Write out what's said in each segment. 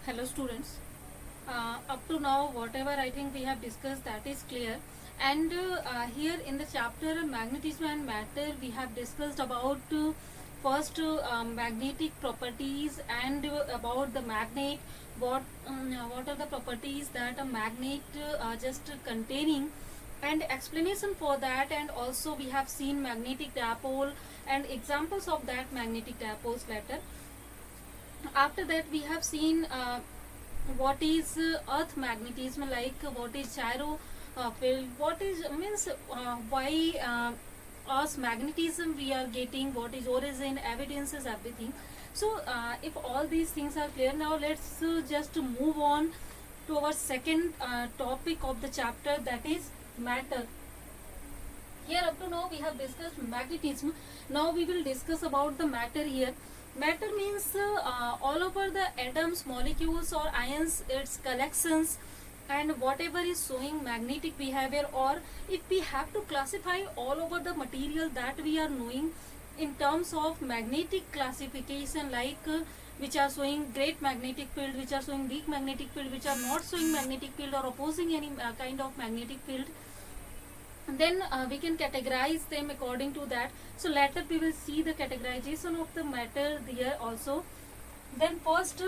Hello students. Up to now whatever I think we have discussed, that is clear, and here in the chapter magnetism and matter we have discussed about first magnetic properties and about the magnet, what are the properties that a magnet just containing, and explanation for that, and also we have seen magnetic dipole and examples of that magnetic dipoles later. After that we have seen what is earth magnetism, like what is gyro field, what is means why us magnetism we are getting, what is origin, evidences, everything. So if all these things are clear, now let's just move on to our second topic of the chapter, that is matter. Here up to now we have discussed magnetism. Now we will discuss about the matter here. Matter means all over the atoms, molecules or ions, its collections, and whatever is showing magnetic behavior, or if we have to classify all over the material that we are knowing in terms of magnetic classification, like which are showing great magnetic field, which are showing weak magnetic field, which are not showing magnetic field or opposing any kind of magnetic field, then we can categorize them according to that. So later we will see the categorization of the matter here also. Then first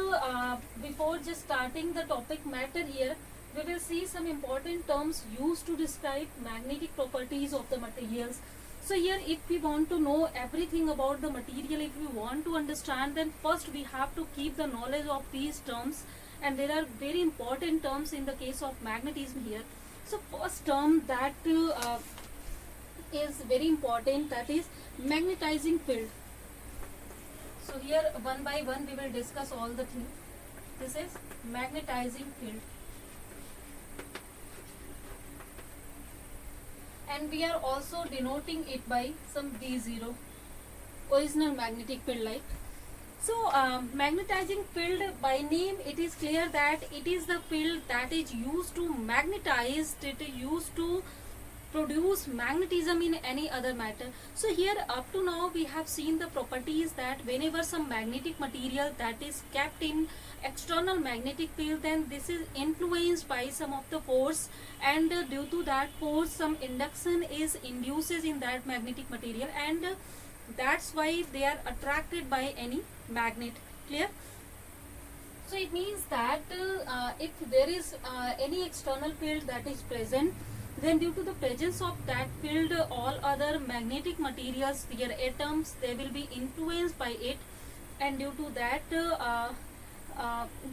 before just starting the topic matter here, we will see some important terms used to describe magnetic properties of the materials. So here if we want to know everything about the material, if we want to understand, then first we have to keep the knowledge of these terms, and there are very important terms in the case of magnetism here. So first term that is very important, that is magnetizing field. So here one by one we will discuss all the things. This is magnetizing field, and we are also denoting it by some D0, original magnetic field like. So magnetizing field, by name it is clear that it is the field that is used to magnetize, it is used to produce magnetism in any other matter. So here up to now we have seen the properties that whenever some magnetic material that is kept in external magnetic field, then this is influenced by some of the force, and due to that force some induction is induces in that magnetic material, and that's why they are attracted by any magnet. Clear? So it means that if there is any external field that is present, then due to the presence of that field, all other magnetic materials, their atoms, they will be influenced by it, and due to that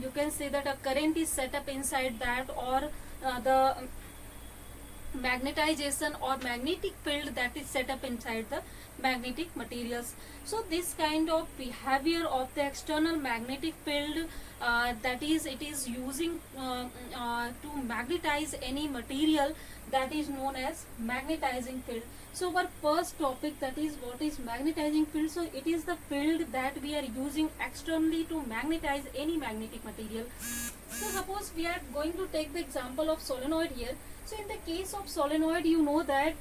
you can say that a current is set up inside that, or the magnetization or magnetic field that is set up inside the magnetic materials. So this kind of behavior of the external magnetic field, that is it is using to magnetize any material, that is known as magnetizing field. So our first topic, that is what is magnetizing field. So it is the field that we are using externally to magnetize any magnetic material. So suppose we are going to take the example of solenoid here. So in the case of solenoid, you know that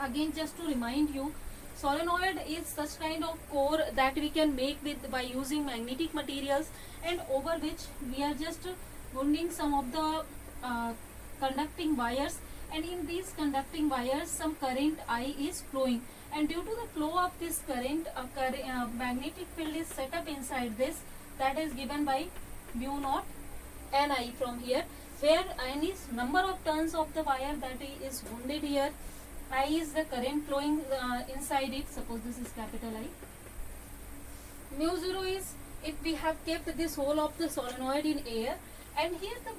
again just to remind you, solenoid is such kind of core that we can make with by using magnetic materials, and over which we are just wounding some of the conducting wires, and in these conducting wires some current I is flowing, and due to the flow of this current, a magnetic field is set up inside this, that is given by mu naught Ni from here, where N is number of turns of the wire that is wounded here, I is the current flowing inside it, suppose this is capital I. Mu 0 is if we have kept this whole of the solenoid in air, and here the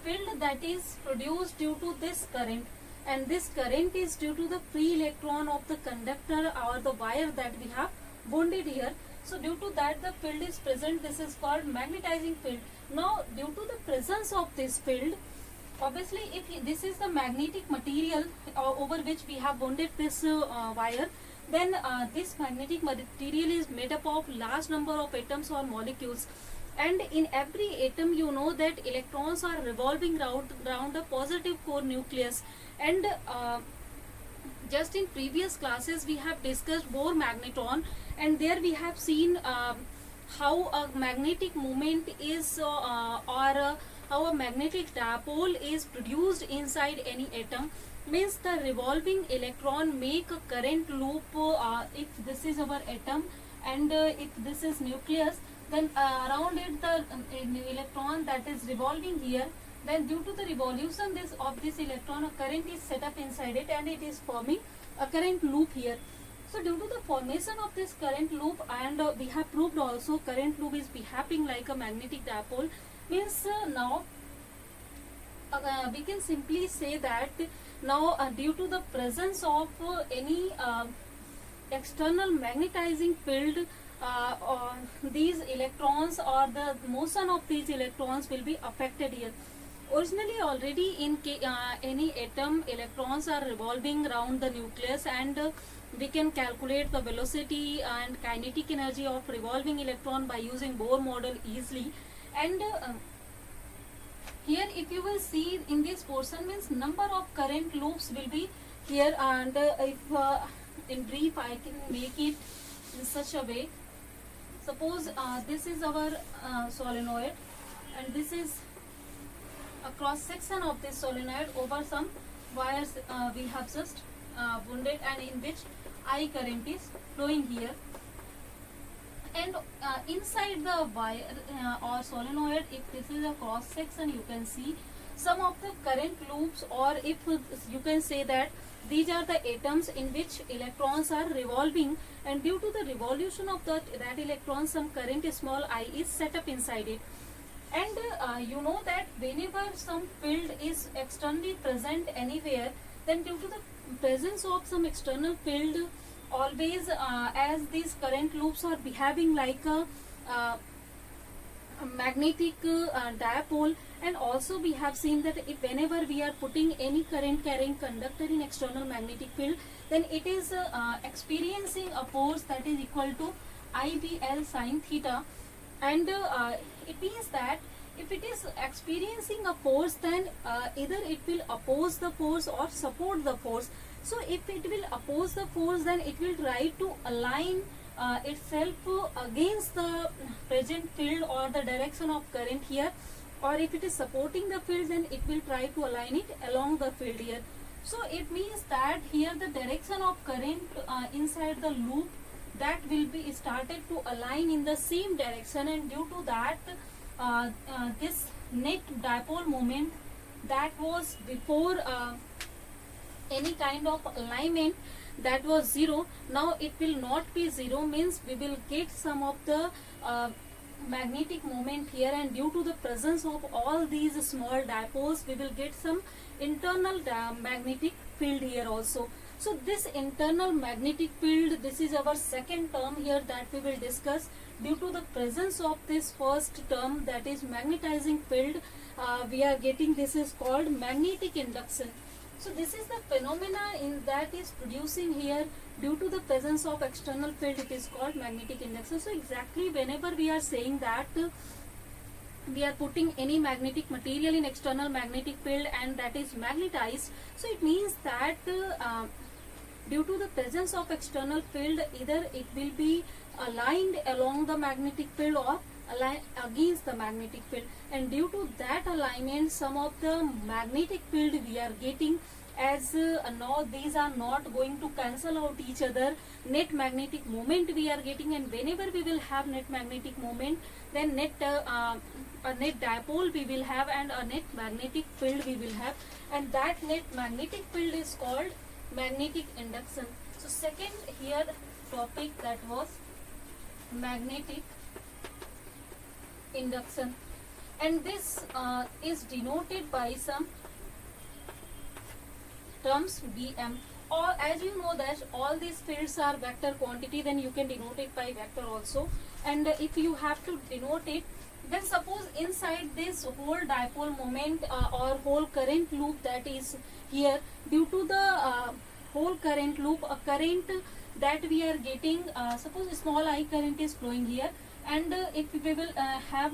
field that is produced due to this current, and this current is due to the free electron of the conductor or the wire that we have wounded here. So due to that the field is present, this is called magnetizing field. Now due to the presence of this field, obviously if this is the magnetic material over which we have wounded this wire, then this magnetic material is made up of large number of atoms or molecules, and in every atom you know that electrons are revolving round a positive core nucleus, and just in previous classes we have discussed Bohr magneton, and there we have seen how a magnetic moment is or how a magnetic dipole is produced inside any atom. Means the revolving electron make a current loop. If this is our atom and if this is nucleus, then around it the electron that is revolving here, then due to the revolution of this electron, a current is set up inside it and it is forming a current loop here. So due to the formation of this current loop, and we have proved also current loop is behaving like a magnetic dipole. Means now we can simply say that now due to the presence of any external magnetizing field, these electrons or the motion of these electrons will be affected here. Originally already in any atom, electrons are revolving around the nucleus, and we can calculate the velocity and kinetic energy of revolving electron by using Bohr model easily. And here if you will see in this portion, means number of current loops will be here, and if in brief I can make it in such a way. Suppose this is our solenoid, and this is a cross section of this solenoid over some wires we have just wounded, and in which I current is flowing here. And inside the wire or solenoid, if this is a cross section, you can see some of the current loops, or if you can say that these are the atoms in which electrons are revolving, and due to the revolution of that electron, some current small I is set up inside it. And you know that whenever some field is externally present anywhere, then due to the presence of some external field, always as these current loops are behaving like a magnetic dipole. And also we have seen that if whenever we are putting any current carrying conductor in external magnetic field, then it is experiencing a force that is equal to IBL sin theta. And it means that if it is experiencing a force, then either it will oppose the force or support the force. So if it will oppose the force, then it will try to align itself against the present field or the direction of current here. Or if it is supporting the field, then it will try to align it along the field here. So it means that here the direction of current inside the loop, that will be started to align in the same direction, and due to that this net dipole moment that was before any kind of alignment, that was 0, now it will not be 0. Means we will get some of the magnetic moment here, and due to the presence of all these small dipoles, we will get some internal magnetic field here also. So this internal magnetic field, this is our second term here that we will discuss. Due to the presence of this first term, that is magnetizing field, we are getting, this is called magnetic induction. So this is the phenomena in that is producing here due to the presence of external field, it is called magnetic induction. So exactly whenever we are saying that we are putting any magnetic material in external magnetic field and that is magnetized, so it means that due to the presence of external field, either it will be aligned along the magnetic field or aligned against the magnetic field, and due to that alignment, some of the magnetic field we are getting, as now these are not going to cancel out each other, net magnetic moment we are getting. And whenever we will have net magnetic moment, then a net dipole we will have and a net magnetic field we will have, and that net magnetic field is called magnetic induction. So second here topic, that was magnetic induction, and this is denoted by some terms Bm, or as you know that all these fields are vector quantity, then you can denote it by vector also. And if you have to denote it, then suppose inside this whole dipole moment or whole current loop that is here, due to the whole current loop, a current that we are getting, suppose small I current is flowing here, and if we will have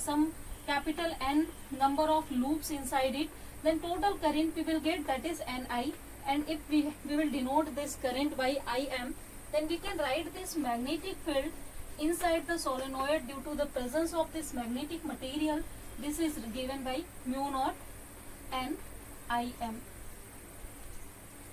some capital N number of loops inside it, then total current we will get, that is Ni. And if we will denote this current by Im, then we can write this magnetic field inside the solenoid due to the presence of this magnetic material. This is given by mu naught n Im.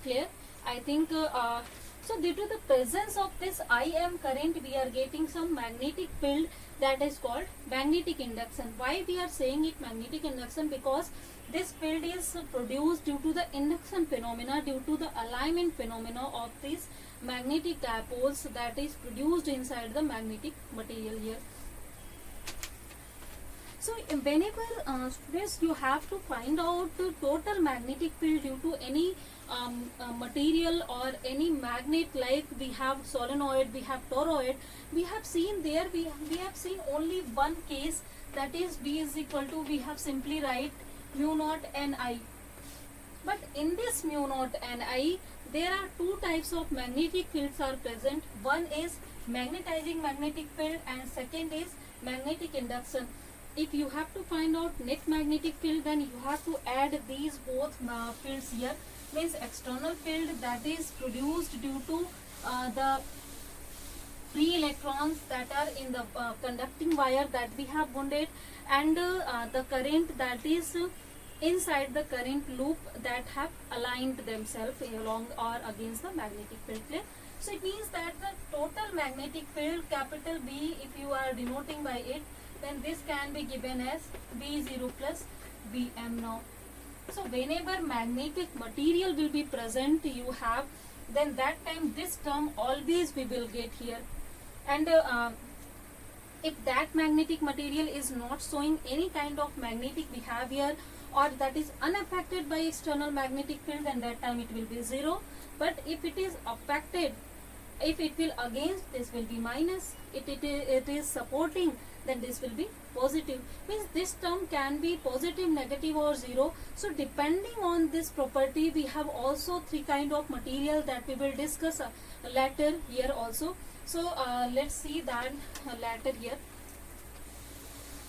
Clear? I think so due to the presence of this Im current, we are getting some magnetic field that is called magnetic induction. Why we are saying it magnetic induction? Because this field is produced due to the induction phenomena, due to the alignment phenomena of these magnetic dipoles that is produced inside the magnetic material here. So whenever students, you have to find out the total magnetic field due to any material or any magnet, like we have solenoid, we have toroid, we have seen there, we have seen only one case, that is B is equal to, we have simply write mu naught Ni. But in this mu naught Ni, there are two types of magnetic fields are present. One is magnetizing magnetic field and second is magnetic induction. If you have to find out net magnetic field, then you have to add these both fields here. Means external field that is produced due to the free electrons that are in the conducting wire that we have wounded, and the current that is inside the current loop that have aligned themselves along or against the magnetic field. Clear? So it means that the total magnetic field, capital B, if you are denoting by it, then this can be given as B0 plus Bm now. So whenever magnetic material will be present, you have, then that time this term always we will get here. And if that magnetic material is not showing any kind of magnetic behavior, or that is unaffected by external magnetic field, then that time it will be 0. But if it is affected, if it will against, this will be minus. If it is supporting, then this will be positive. Means this term can be positive, negative or 0. So depending on this property, we have also three kind of material that we will discuss later here also. So let's see that later here.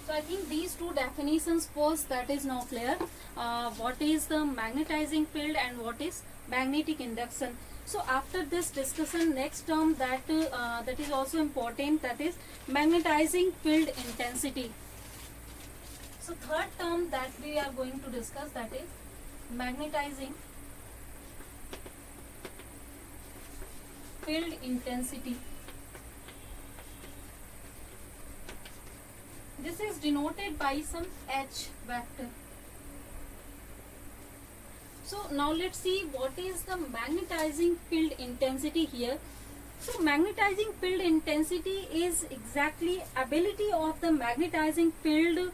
So I think these two definitions first, that is now clear. What is the magnetizing field and what is magnetic induction. So after this discussion, next term that that is also important, that is magnetizing field intensity. So third term that we are going to discuss, that is magnetizing field intensity. This is denoted by some H vector. So now let's see what is the magnetizing field intensity here. So magnetizing field intensity is exactly ability of the magnetizing field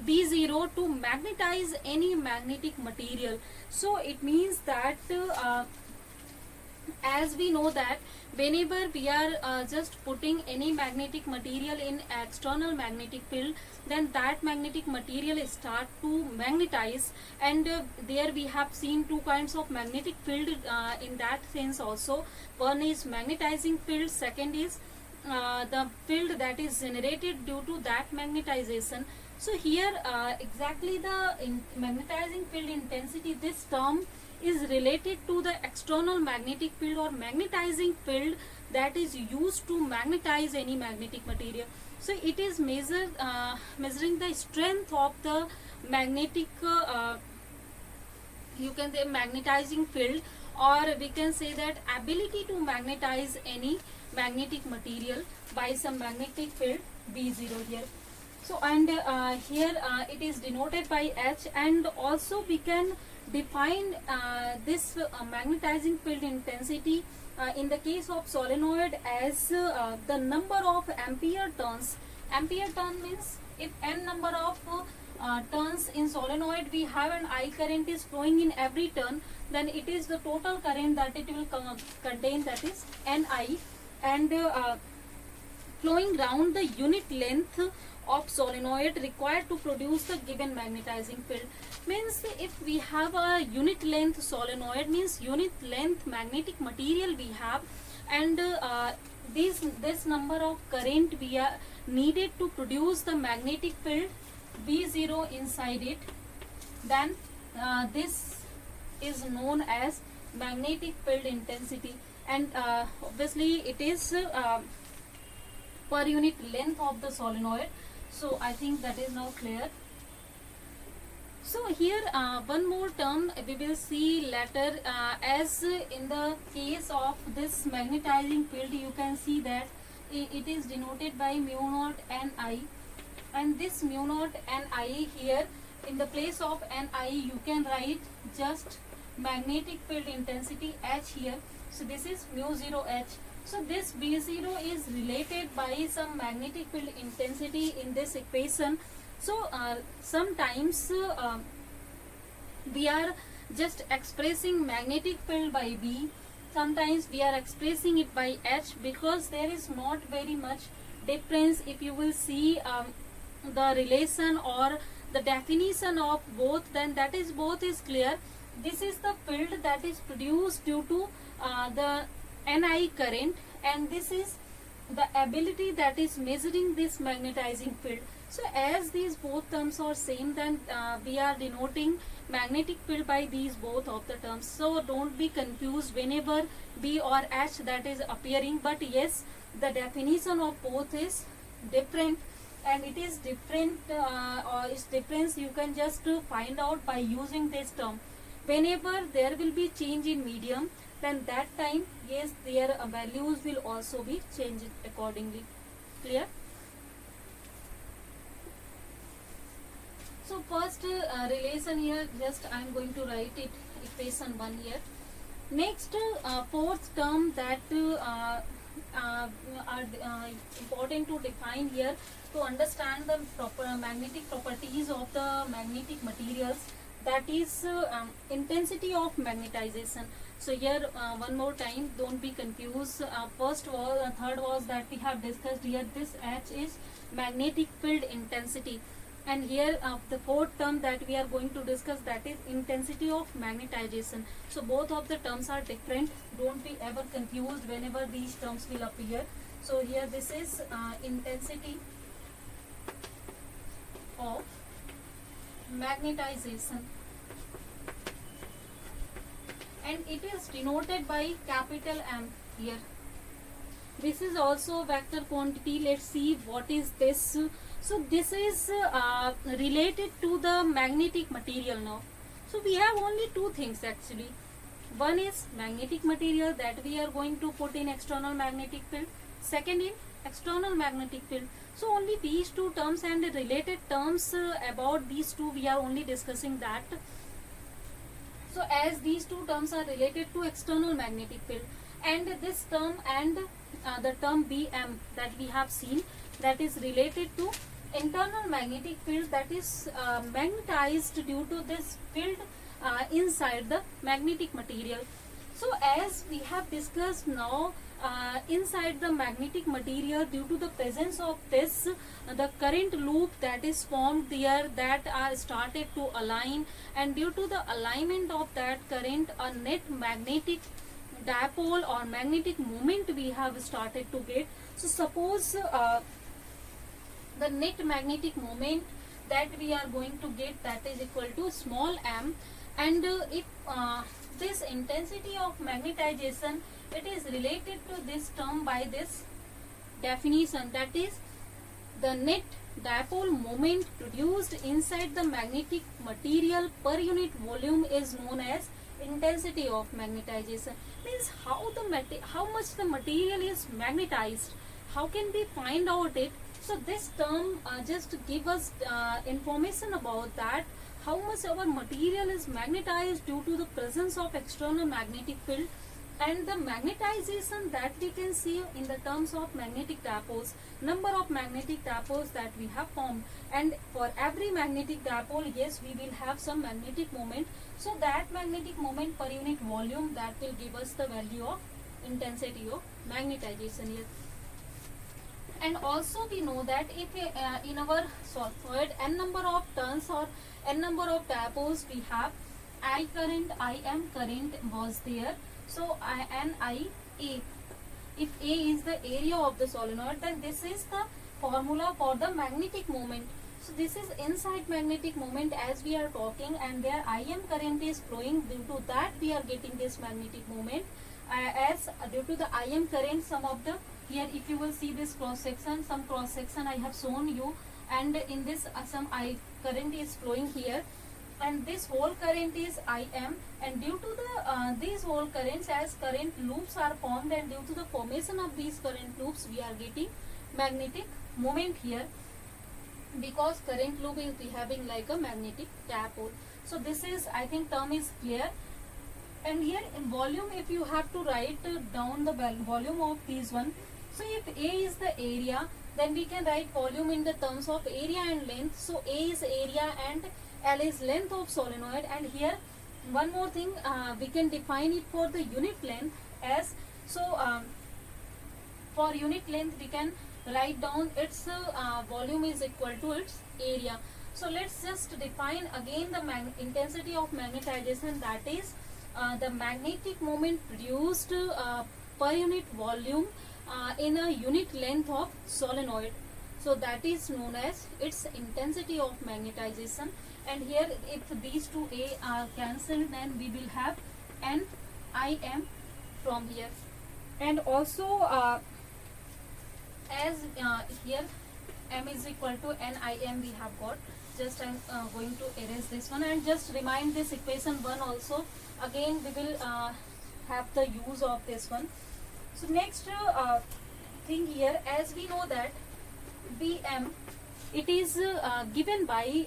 B0 to magnetize any magnetic material. So it means that as we know that whenever we are just putting any magnetic material in external magnetic field, then that magnetic material start to magnetize, and there we have seen two kinds of magnetic field in that sense also. One is magnetizing field, second is the field that is generated due to that magnetization. So here exactly the magnetizing field intensity, this term is related to the external magnetic field or magnetizing field that is used to magnetize any magnetic material. So it is measuring the strength of the magnetic you can say magnetizing field, or we can say that ability to magnetize any magnetic material by some magnetic field B0 here. So and here it is denoted by H, and also we can define this magnetizing field intensity in the case of solenoid as the number of ampere turns. Ampere turn means if n number of turns in solenoid we have an I current is flowing in every turn, then it is the total current that it will contain, that is Ni, and flowing round the unit length of solenoid required to produce the given magnetizing field. Means if we have a unit length solenoid, means unit length magnetic material we have, and this number of current we are needed to produce the magnetic field B0 inside it, then this is known as magnetic field intensity. And obviously it is per unit length of the solenoid. So I think that is now clear. So here one more term we will see later, as in the case of this magnetizing field, you can see that it is denoted by mu naught Ni, and this mu naught Ni here, in the place of Ni you can write just magnetic field intensity H here. So this is mu 0 H. So this B0 is related by some magnetic field intensity in this equation. So sometimes we are just expressing magnetic field by B, sometimes we are expressing it by H, because there is not very much difference. If you will see the relation or the definition of both, then that is both is clear. This is the field that is produced due to the Ni current, and this is the ability that is measuring this magnetizing field. So as these both terms are same, then we are denoting magnetic field by these both of the terms. So don't be confused whenever B or H that is appearing, but yes, the definition of both is different, and it is different, or its difference you can just find out by using this term. Whenever there will be change in medium, then that time, yes, their values will also be changed accordingly. Clear? So first relation here, just I am going to write it, equation 1 here. Next fourth term that are important to define here to understand the proper magnetic properties of the magnetic materials, that is intensity of magnetization. So here one more time, don't be confused. First was, third was that we have discussed here, this H is magnetic field intensity, and here the fourth term that we are going to discuss, that is intensity of magnetization. So both of the terms are different, don't be ever confused whenever these terms will appear. So here this is intensity of magnetization, and it is denoted by capital M here. This is also vector quantity. Let's see what is this. So this is related to the magnetic material now. So we have only two things actually. One is magnetic material that we are going to put in external magnetic field. Second in external magnetic field. So only these two terms and the related terms about these two we are only discussing that. So as these two terms are related to external magnetic field, and this term and the term Bm that we have seen, that is related to internal magnetic field, that is magnetized due to this field inside the magnetic material. So as we have discussed now, inside the magnetic material, due to the presence of this, the current loop that is formed there, that are started to align, and due to the alignment of that current, a net magnetic dipole or magnetic moment we have started to get. So suppose the net magnetic moment that we are going to get, that is equal to small m, and if this intensity of magnetization, it is related to this term by this definition, that is the net dipole moment produced inside the magnetic material per unit volume is known as intensity of magnetization. Means how much the material is magnetized, how can we find out it? So this term just give us information about that, how much our material is magnetized due to the presence of external magnetic field, and the magnetization that we can see in the terms of magnetic dipoles, number of magnetic dipoles that we have formed, and for every magnetic dipole, yes, we will have some magnetic moment. So that magnetic moment per unit volume, that will give us the value of intensity of magnetization here. And also we know that if in our solenoid n number of turns or n number of dipoles we have, I current, Im current was there. So Ni A. If A is the area of the solenoid, then this is the formula for the magnetic moment. So this is inside magnetic moment as we are talking, and there Im current is flowing. Due to that we are getting this magnetic moment. As due to the Im current, some of the here if you will see this cross section, some cross section I have shown you, and in this some I current is flowing here, and this whole current is Im, and due to the these whole currents, as current loops are formed, and due to the formation of these current loops we are getting magnetic moment here, because current loop is behaving like a magnetic dipole. So this is, I think, term is clear. And here in volume, if you have to write down the volume of these one, so if A is the area, then we can write volume in the terms of area and length. So A is area and L is length of solenoid. And here one more thing, we can define it for the unit length as, so for unit length we can write down its volume is equal to its area. So let's just define again the intensity of magnetization, that is the magnetic moment produced per unit volume in a unit length of solenoid. So that is known as its intensity of magnetization. And here if these two A are cancelled, then we will have N-I-M from here. And also as here M is equal to N-I-M we have got. Just I am going to erase this one and just remind this equation 1 also. Again we will have the use of this one. So next thing here, as we know that Bm, it is given by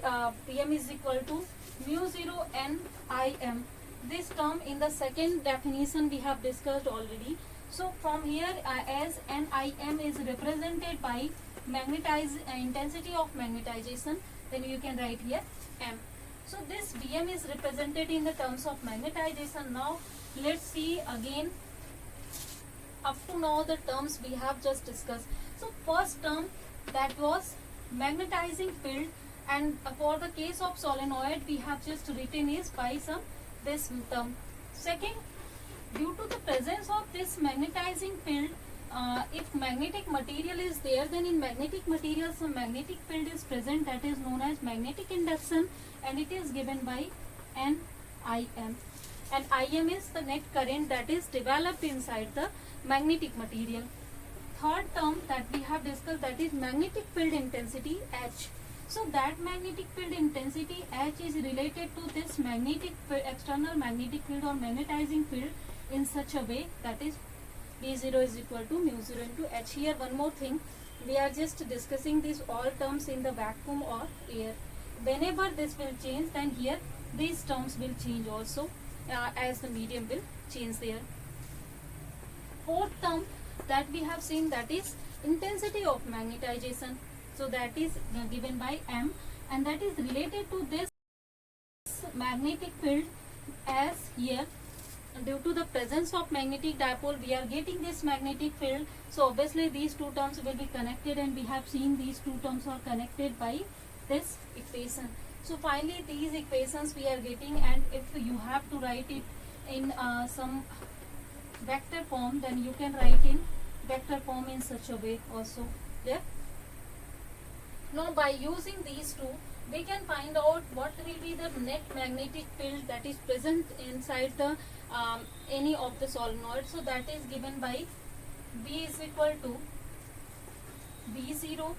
Bm is equal to mu 0 N-I-M. This term in the second definition we have discussed already. So from here as N-I-M is represented by intensity of magnetization, then you can write here M. So this Bm is represented in the terms of magnetization. Now let's see again up to now the terms we have just discussed. So first term, that was magnetizing field, and for the case of solenoid we have just written is by some this term. Second, due to the presence of this magnetizing field, if magnetic material is there, then in magnetic material some magnetic field is present, that is known as magnetic induction, and it is given by N-I-M. And Im is the net current that is developed inside the magnetic material. Third term that we have discussed, that is magnetic field intensity H. So that magnetic field intensity H is related to this external magnetic field or magnetizing field in such a way, that is B0 is equal to mu 0 into H. Here one more thing, we are just discussing these all terms in the vacuum or air. Whenever this will change, then here these terms will change also as the medium will change there. Fourth term that we have seen, that is intensity of magnetization. So that is given by M, and that is related to this magnetic field, as here due to the presence of magnetic dipole we are getting this magnetic field. So obviously these two terms will be connected, and we have seen these two terms are connected by this equation. So finally these equations we are getting, and if you have to write it in some vector form, then you can write in vector form in such a way also. Yeah. Now by using these two, we can find out what will be the net magnetic field that is present inside the any of the solenoid. So that is given by B is equal to B0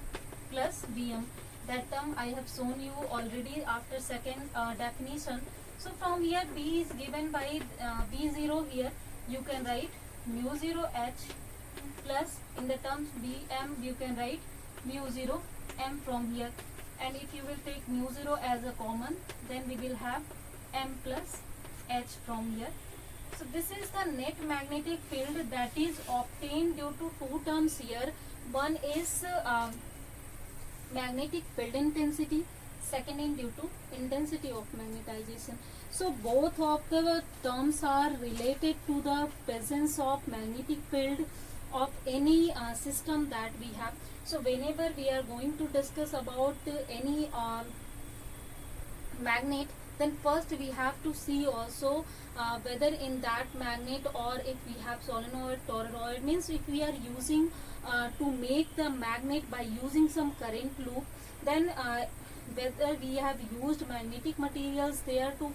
plus Bm. That term I have shown you already after second definition. So from here B is given by B0, here you can write mu 0 H plus in the terms Bm you can write mu 0 M from here. And if you will take mu 0 as a common, then we will have M plus H from here. So this is the net magnetic field that is obtained due to two terms here. One is magnetic field intensity, second is due to intensity of magnetization. So both of the terms are related to the presence of magnetic field of any system that we have. So whenever we are going to discuss about any magnet, then first we have to see also whether in that magnet, or if we have solenoid, toroid, means if we are using to make the magnet by using some current loop, then whether we have used magnetic materials there to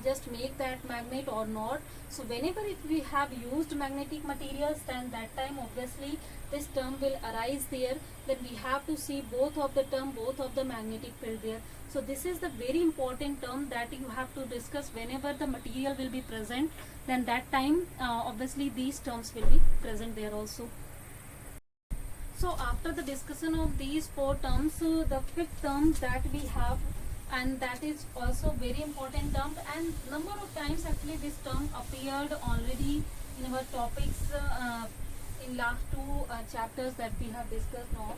just make that magnet or not. So whenever if we have used magnetic materials, then that time obviously this term will arise there. Then we have to see both of the term, both of the magnetic field there. So this is the very important term that you have to discuss whenever the material will be present. Then that time obviously these terms will be present there also. So after the discussion of these four terms, the fifth term that we have, and that is also very important term, and number of times actually this term appeared already in our topics in last two chapters that we have discussed now,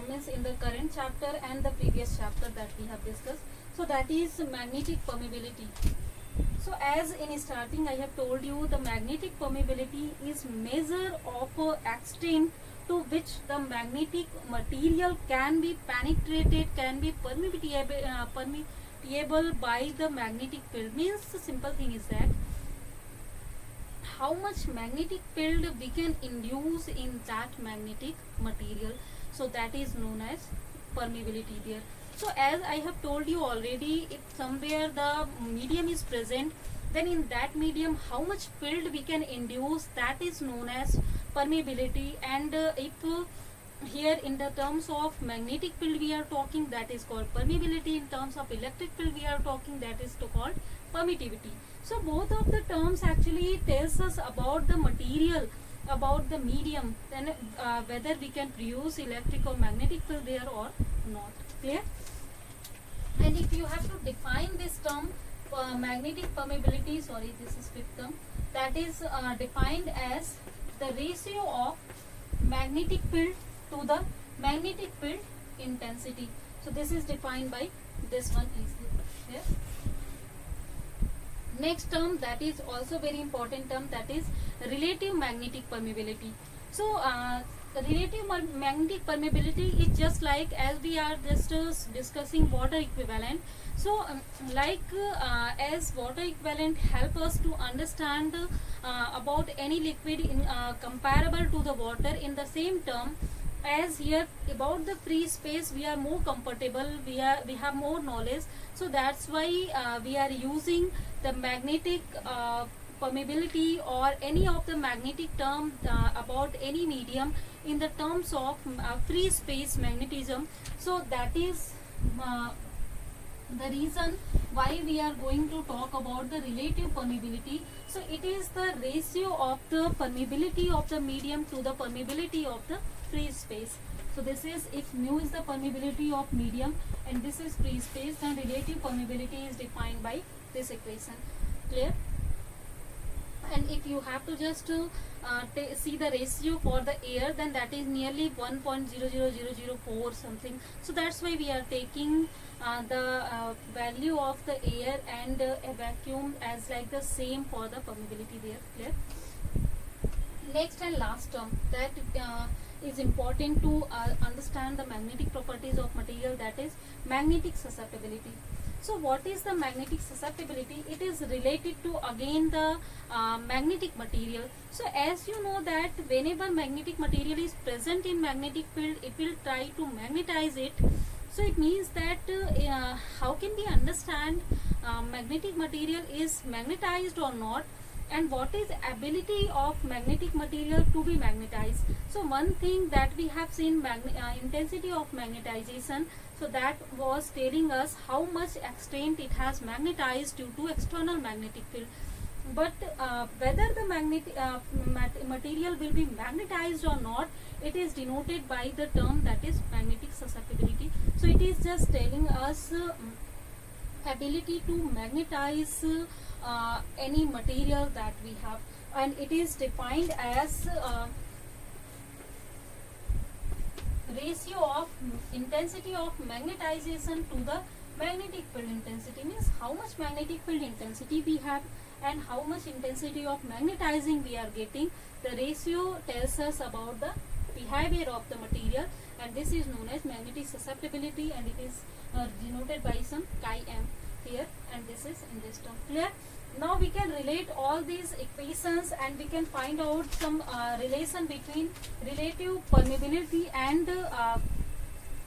means in the current chapter and the previous chapter that we have discussed. So that is magnetic permeability. So as in starting I have told you, the magnetic permeability is measure of extent to which the magnetic material can be penetrated, can be permeable by the magnetic field. Means the simple thing is that how much magnetic field we can induce in that magnetic material. So that is known as permeability there. So as I have told you already, if somewhere the medium is present, then in that medium how much field we can induce, that is known as permeability. And if here in the terms of magnetic field we are talking, that is called permeability. In terms of electric field we are talking, that is called permittivity. So both of the terms actually tells us about the material, about the medium, then whether we can produce electric or magnetic field there or not. Clear? And if you have to define this term, magnetic permeability, sorry, this is fifth term, that is defined as the ratio of magnetic field to the magnetic field intensity. So this is defined by this one easily. Yeah? Next term, that is also very important term, that is relative magnetic permeability. So relative magnetic permeability is just like as we are just discussing water equivalent. So as water equivalent help us to understand about any liquid in comparable to the water, in the same term as here about the free space we are more comfortable, we have more knowledge. So that's why we are using the magnetic permeability or any of the magnetic term about any medium in the terms of free space magnetism. So that is the reason why we are going to talk about the relative permeability. So it is the ratio of the permeability of the medium to the permeability of the free space. So this is, if mu is the permeability of medium and this is free space, then relative permeability is defined by this equation. Clear? And if you have to just see the ratio for the air, then that is nearly 1.00004 something. So that's why we are taking the value of the air and a vacuum as like the same for the permeability there. Clear? Next and last term that is important to understand the magnetic properties of material, that is magnetic susceptibility. So what is the magnetic susceptibility? It is related to again the magnetic material. So as you know that whenever magnetic material is present in magnetic field, it will try to magnetize it. So it means that how can we understand magnetic material is magnetized or not, and what is ability of magnetic material to be magnetized. So one thing that we have seen, intensity of magnetization. So that was telling us how much extent it has magnetized due to external magnetic field. But whether the material will be magnetized or not, it is denoted by the term that is magnetic susceptibility. So it is just telling us ability to magnetize any material that we have, and it is defined as ratio of intensity of magnetization to the magnetic field intensity. Means how much magnetic field intensity we have and how much intensity of magnetizing we are getting. The ratio tells us about the behavior of the material, and this is known as magnetic susceptibility, and it is denoted by some chi m here, and this is in this term. Clear? Now we can relate all these equations and we can find out some relation between relative permeability and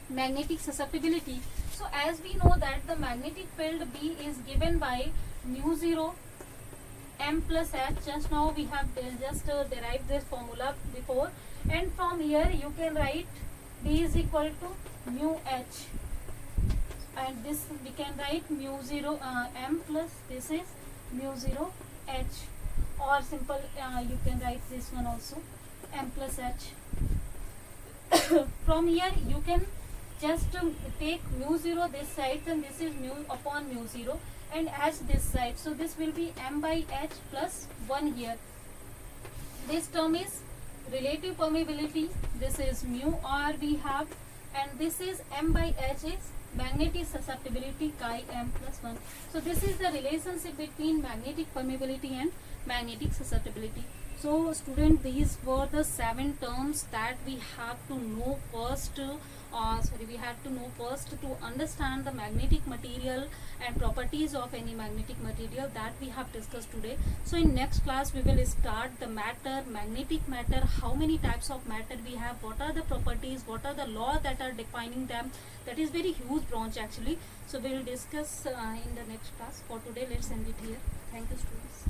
magnetic susceptibility. So as we know that the magnetic field B is given by mu 0 m plus h. Just now we have just derived this formula before, and from here you can write B is equal to mu h, and this we can write mu 0 m plus this is mu 0 h, or simple you can write this one also m plus h. From here you can just take mu 0 this side, and this is mu upon mu 0, and h this side, so this will be m by h plus 1 here. This term is relative permeability, this is mu r we have, and this is m by h is magnetic susceptibility chi m plus 1. So this is the relationship between magnetic permeability and magnetic susceptibility. So student, these were the 7 terms that we have to know first. We have to know first to understand the magnetic material and properties of any magnetic material that we have discussed today. So in next class we will start the matter, magnetic matter, how many types of matter we have, what are the properties, what are the laws that are defining them. That is very huge branch actually. So we will discuss in the next class. For today let's end it here. Thank you students.